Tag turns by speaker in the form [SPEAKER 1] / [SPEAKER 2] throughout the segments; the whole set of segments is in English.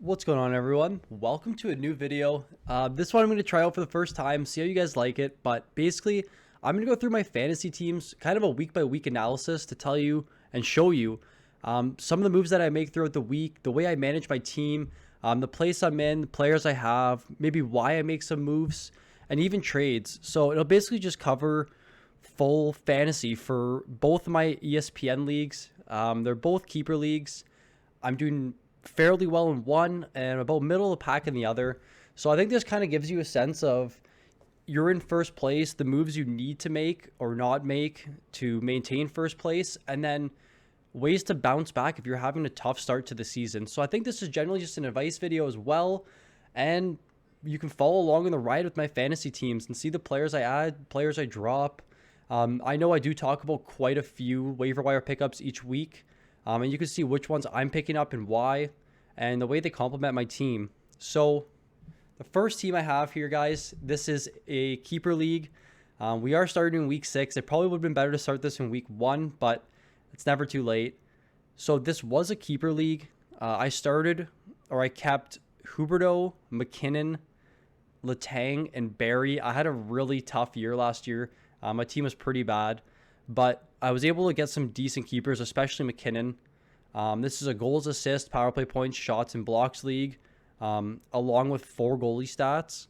[SPEAKER 1] What's going on, everyone? Welcome to a new video. This one I'm going to try out for the first time, see how you guys like it. But basically, I'm going to go through my fantasy teams, kind of a week by week analysis to tell you and show you some of the moves that I make throughout the week, the way I manage my team, the place I'm in, the players I have, maybe why I make some moves, and even trades. So it'll basically just cover full fantasy for both of my ESPN leagues. They're both keeper leagues. I'm doing fairly well in one and about middle of the pack in the other. So I think this kind of gives you a sense of you're in first place, the moves you need to make or not make to maintain first place, and then ways to bounce back if you're having a tough start to the season. So I think this is generally just an advice video as well. And you can follow along in the ride with my fantasy teams and see the players I add, players I drop. I know I do talk about quite a few waiver wire pickups each week. And you can see which ones I'm picking up and why, and the way they complement my team. So the first team I have here, guys, this is a keeper league. We are starting in week 6. It probably would have been better to start this in week 1, but it's never too late. So this was a keeper league. I kept Huberto, McKinnon, Letang, and Barry. I had a really tough year last year. My team was pretty bad, but I was able to get some decent keepers, especially McKinnon. This is a goals, assists, power play points, shots, and blocks league, along with 4 goalie stats.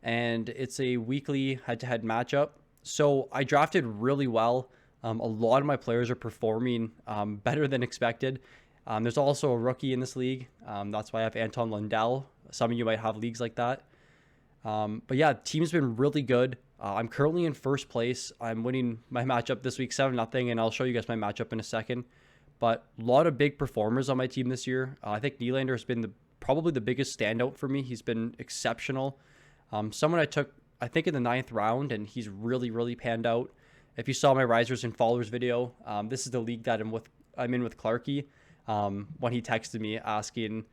[SPEAKER 1] And it's a weekly head-to-head matchup. So I drafted really well. A lot of my players are performing better than expected. There's also a rookie in this league. That's why I have Anton Lundell. Some of you might have leagues like that. But yeah, team's been really good. I'm currently in first place. I'm winning my matchup this week 7-0, and I'll show you guys my matchup in a second. But a lot of big performers on my team this year. I think Nylander has been probably the biggest standout for me. He's been exceptional. Someone I took, I think, in the 9th round, and he's really, really panned out. If you saw my risers and followers video, this is the league that I'm in with Clarky. When he texted me asking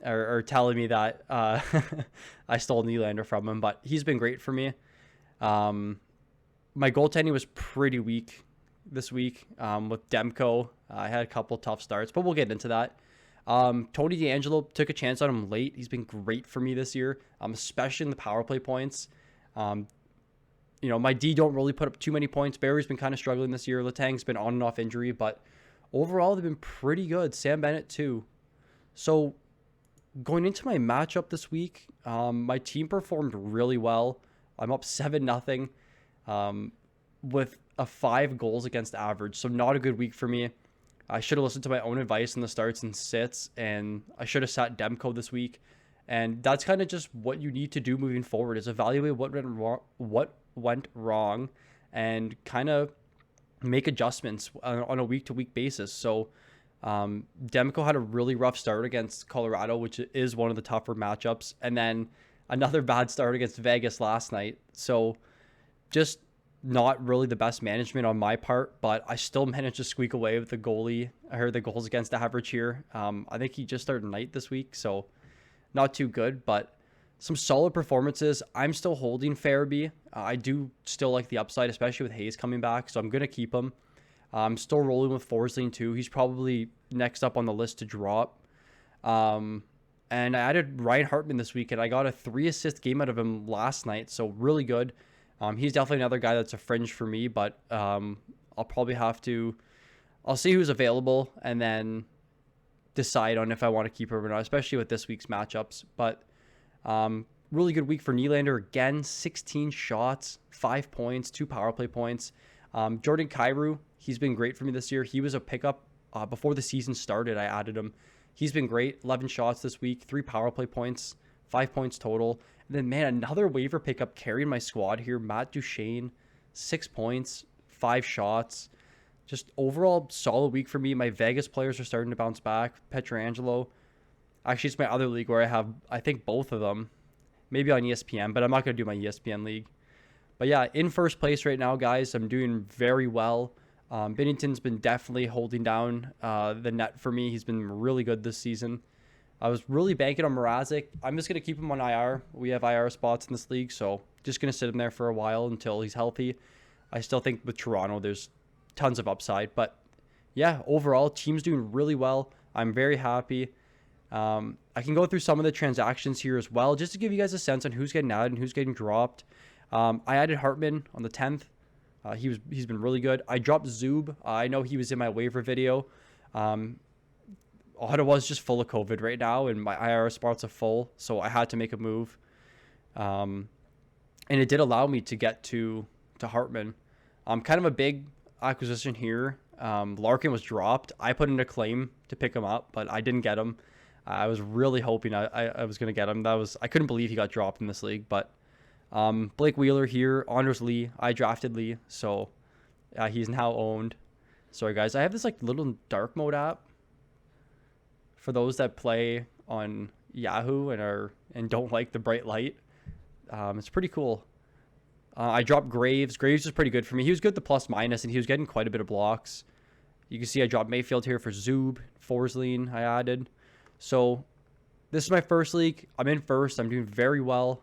[SPEAKER 1] or telling me that I stole Nylander from him, but he's been great for me. My goaltending was pretty weak this week with Demko. I had a couple tough starts, but we'll get into that. Tony DeAngelo, took a chance on him late. He's been great for me this year, especially in the power play points. My D don't really put up too many points. Barry's been kind of struggling this year. Letang's been on and off injury, but overall they've been pretty good. Sam Bennett too. So going into my matchup this week, my team performed really well. I'm up 7-0 with a 5 goals against average. So not a good week for me. I should have listened to my own advice in the starts and sits, and I should have sat Demko this week. And that's kind of just what you need to do moving forward, is evaluate what went wrong and kind of make adjustments on a week-to-week basis. So Demko had a really rough start against Colorado, which is one of the tougher matchups. And then another bad start against Vegas last night. So just not really the best management on my part, but I still managed to squeak away with the goalie. I heard the goals against average here. I think he just started night this week, so not too good, but some solid performances. I'm still holding Farabee. I do still like the upside, especially with Hayes coming back, so I'm going to keep him. I'm still rolling with Forsling too. He's probably next up on the list to drop. And I added Ryan Hartman this week, and I got a 3-assist game out of him last night, so really good. He's definitely another guy that's a fringe for me, but I'll probably I'll see who's available and then decide on if I want to keep him or not, especially with this week's matchups. But really good week for Nylander. Again, 16 shots, 5 points, 2 power play points. Jordan Kyrou, he's been great for me this year. He was a pickup before the season started. I added him. He's been great. 11 shots this week, 3 power play points, 5 points total. And then, man, another waiver pickup carrying my squad here. Matt Duchene, 6 points, 5 shots. Just overall solid week for me. My Vegas players are starting to bounce back. Pietrangelo. Actually, it's my other league where I have, I think, both of them. Maybe on ESPN, but I'm not going to do my ESPN league. But yeah, in first place right now, guys. I'm doing very well. Binnington's been definitely holding down the net for me. He's been really good this season. I was really banking on Mrazek. I'm just going to keep him on IR. We have IR spots in this league, so just going to sit him there for a while until he's healthy. I still think with Toronto, there's tons of upside. But yeah, overall, team's doing really well. I'm very happy. I can go through some of the transactions here as well, just to give you guys a sense on who's getting added and who's getting dropped. I added Hartman on the 10th. He's been really good. I dropped Zub. I know he was in my waiver video. Ottawa's just full of COVID right now, and my IR spots are full, so I had to make a move. And it did allow me to get to Hartman. Kind of a big acquisition here. Larkin was dropped. I put in a claim to pick him up, but I didn't get him. I was really hoping I was going to get him. I couldn't believe he got dropped in this league, but Blake Wheeler here, honors Lee. I drafted Lee, so he's now owned. Sorry, guys. I have this like little dark mode app for those that play on Yahoo and don't like the bright light. It's pretty cool. I dropped Graves. Graves was pretty good for me. He was good at the plus minus, and he was getting quite a bit of blocks. You can see I dropped Mayfield here for Zub. Forsling I added. So this is my first league. I'm in first. I'm doing very well.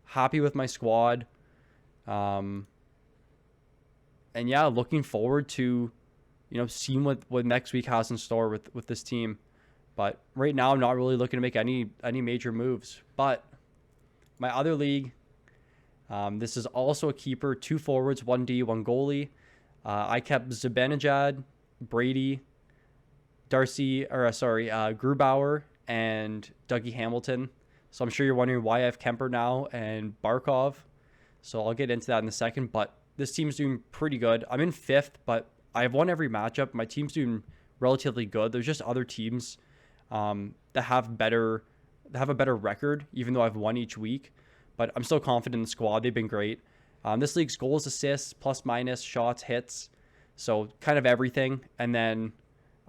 [SPEAKER 1] Happy with my squad. And yeah, looking forward to, seeing what next week has in store with this team. But right now, I'm not really looking to make any major moves. But my other league, this is also a keeper. 2 forwards, 1 D, 1 goalie. I kept Zibanejad, Brady, Grubauer, and Dougie Hamilton. So I'm sure you're wondering why I have Kemper now and Barkov. So I'll get into that in a second. But this team's doing pretty good. I'm in 5th, but I've won every matchup. My team's doing relatively good. There's just other teams that have a better record, even though I've won each week. But I'm still confident in the squad. They've been great. This league's goals, assists, plus minus, shots, hits. So kind of everything. And then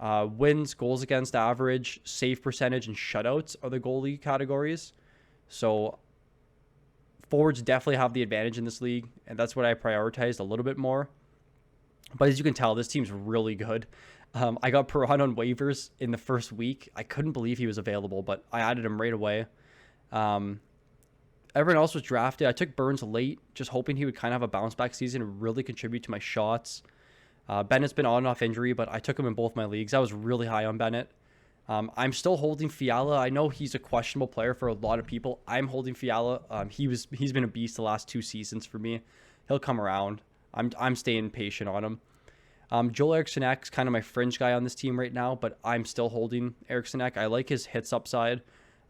[SPEAKER 1] wins, goals against average, save percentage, and shutouts are the goalie categories. So forwards definitely have the advantage in this league, and that's what I prioritized a little bit more. But as you can tell, this team's really good. I got Perron on waivers in the first week. I couldn't believe he was available, but I added him right away. Everyone else was drafted. I took Burns late, just hoping he would kind of have a bounce back season and really contribute to my shots. Bennett's been on and off injury, but I took him in both my leagues. I was really high on Bennett. I'm still holding Fiala. I know he's a questionable player for a lot of people. I'm holding Fiala. He's been a beast the last 2 seasons for me. He'll come around. I'm staying patient on him. Joel Eriksson-Ek's kind of my fringe guy on this team right now, but I'm still holding Eriksson-Ek. I like his hits upside.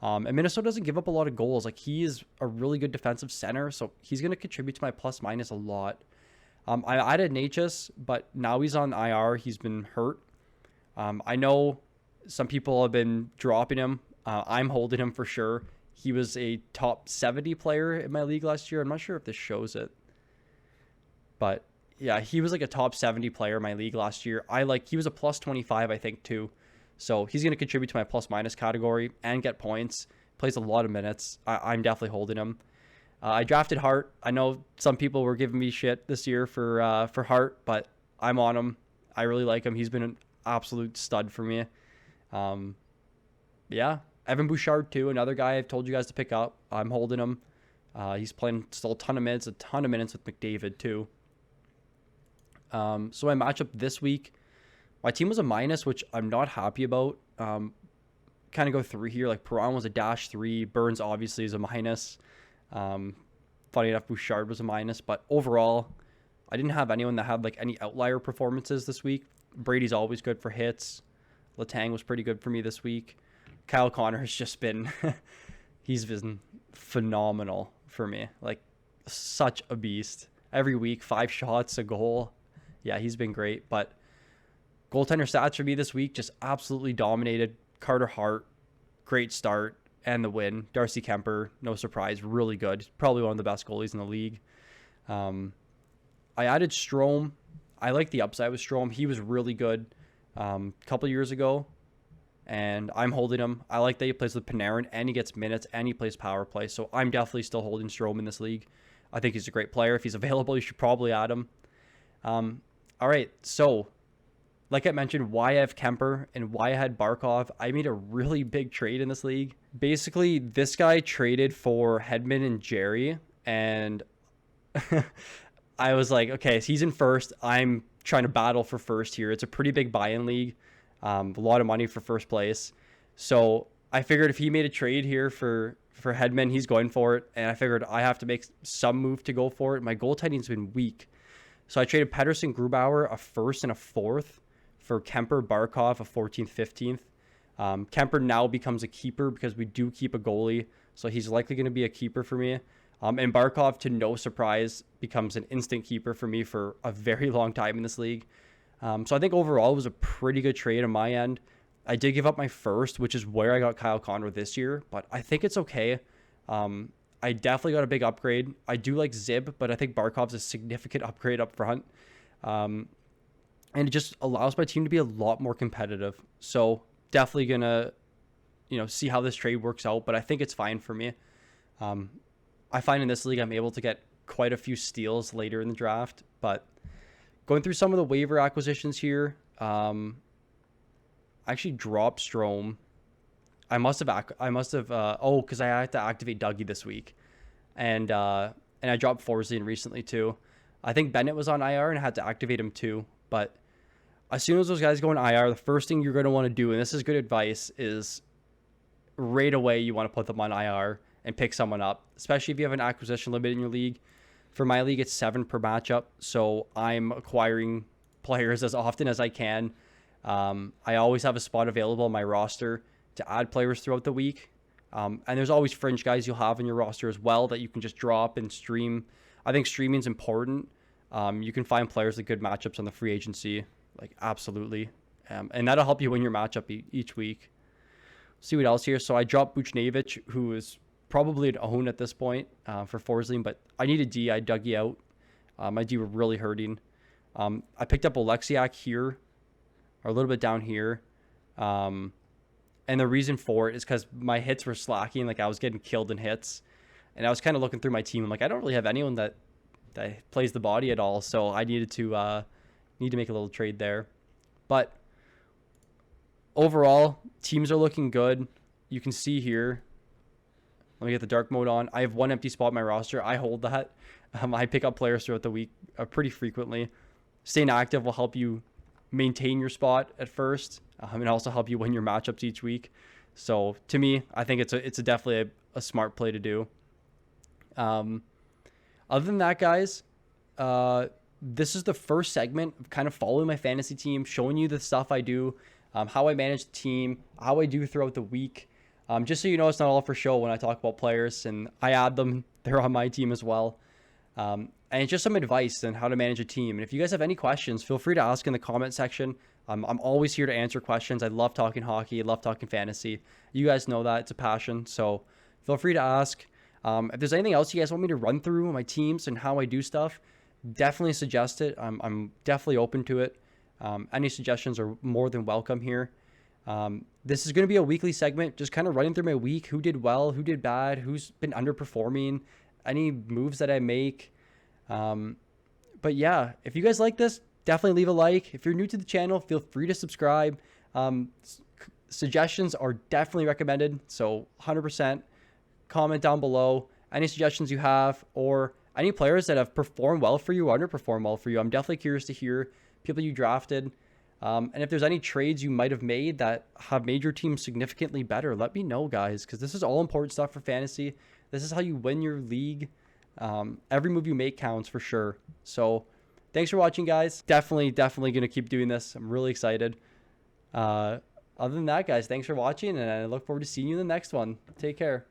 [SPEAKER 1] And Minnesota doesn't give up a lot of goals. Like, he is a really good defensive center, so he's going to contribute to my plus minus a lot. I added Natchez, but now he's on IR. He's been hurt. I know some people have been dropping him. I'm holding him for sure. He was a top 70 player in my league last year. I'm not sure if this shows it. But yeah, he was like a top 70 player in my league last year. He was a plus 25, I think, too. So he's going to contribute to my plus minus category and get points. Plays a lot of minutes. I'm definitely holding him. I drafted Hart. I know some people were giving me shit this year for Hart, but I'm on him. I really like him. He's been an absolute stud for me. Yeah, Evan Bouchard too, another guy I've told you guys to pick up. I'm holding him. He's playing still a ton of minutes with McDavid too. So my matchup this week, my team was a minus, which I'm not happy about. Kind of go through here. Like, Perron was a -3. Burns obviously is a minus. Funny enough, Bouchard was a minus, but overall, I didn't have anyone that had like any outlier performances this week. Brady's always good for hits. Letang was pretty good for me this week. Kyle Connor has just been, he's been phenomenal for me. Like, such a beast. Every week, 5 shots, a goal. Yeah, he's been great. But goaltender stats for me this week, just absolutely dominated. Carter Hart, great start, and the win. Darcy Kemper, no surprise, really good. Probably one of the best goalies in the league. I added Strome. I like the upside with Strome. He was really good a couple years ago, and I'm holding him. I like that he plays with Panarin, and he gets minutes, and he plays power play. So I'm definitely still holding Strome in this league. I think he's a great player. If he's available, you should probably add him. All right, so like I mentioned, why I have Kemper and why I had Barkov. I made a really big trade in this league. Basically, this guy traded for Hedman and Jerry, and I was like, okay, so he's in first. I'm trying to battle for first here. It's a pretty big buy-in league. A lot of money for first place. So I figured if he made a trade here for Hedman, he's going for it. And I figured I have to make some move to go for it. My goaltending's been weak. So I traded Pettersson, Grubauer, a first and a fourth for Kemper, Barkov, a 14th, 15th. Kemper now becomes a keeper because we do keep a goalie. So he's likely going to be a keeper for me. And Barkov, to no surprise, becomes an instant keeper for me for a very long time in this league. So I think overall it was a pretty good trade on my end. I did give up my first, which is where I got Kyle Connor this year, but I think it's okay. I definitely got a big upgrade. I do like Zib, but I think Barkov's a significant upgrade up front. And it just allows my team to be a lot more competitive. So definitely going to, see how this trade works out, but I think it's fine for me. I find in this league, I'm able to get quite a few steals later in the draft, but going through some of the waiver acquisitions here, I actually dropped Strome. I must have, because I had to activate Dougie this week. And I dropped Forsling recently too. I think Bennett was on IR and I had to activate him too. But as soon as those guys go on IR, the first thing you're going to want to do, and this is good advice, is right away you want to put them on IR and pick someone up, especially if you have an acquisition limit in your league. For my league, it's 7 per matchup. So I'm acquiring players as often as I can. I always have a spot available on my roster to add players throughout the week. And there's always fringe guys you'll have in your roster as well that you can just drop and stream. I think streaming is important. You can find players with good matchups on the free agency, like absolutely. And that'll help you win your matchup each week. See what else here. So I dropped Buchnevich, who is probably an own at this point for Forsling, but I need a D. I dug you out. My D were really hurting. I picked up Alexiak here, or a little bit down here. And the reason for it is because my hits were slacking. Like I was getting killed in hits. And I was kind of looking through my team. I'm like, I don't really have anyone that plays the body at all. So I needed to make a little trade there. But overall, teams are looking good. You can see here. Let me get the dark mode on. I have one empty spot in my roster. I hold that. I pick up players throughout the week pretty frequently. Staying active will help you maintain your spot at first, and also help you win your matchups each week. So to me, I think it's definitely a smart play to do. Other than that, guys, this is the first segment of kind of following my fantasy team, showing you the stuff I do, how I manage the team, how I do throughout the week. Just so you know, it's not all for show when I talk about players, and I add them. They're on my team as well. And it's just some advice on how to manage a team. And if you guys have any questions, feel free to ask in the comment section. I'm always here to answer questions. I love talking hockey. I love talking fantasy. You guys know that. It's a passion. So feel free to ask. If there's anything else you guys want me to run through my teams and how I do stuff, definitely suggest it. I'm definitely open to it. Any suggestions are more than welcome here. This is going to be a weekly segment, just kind of running through my week, who did well, who did bad, who's been underperforming, any moves that I make. But yeah, if you guys like this, definitely leave a like. If you're new to the channel, feel free to subscribe. Suggestions are definitely recommended. So 100% comment down below any suggestions you have, or any players that have performed well for you or underperformed well for you. I'm definitely curious to hear people you drafted. And if there's any trades you might have made that have made your team significantly better, let me know, guys, because this is all important stuff for fantasy. This is how you win your league. Every move you make counts for sure. So thanks for watching, guys. Definitely going to keep doing this. I'm really excited. Other than that, guys, thanks for watching, and I look forward to seeing you in the next one. Take care.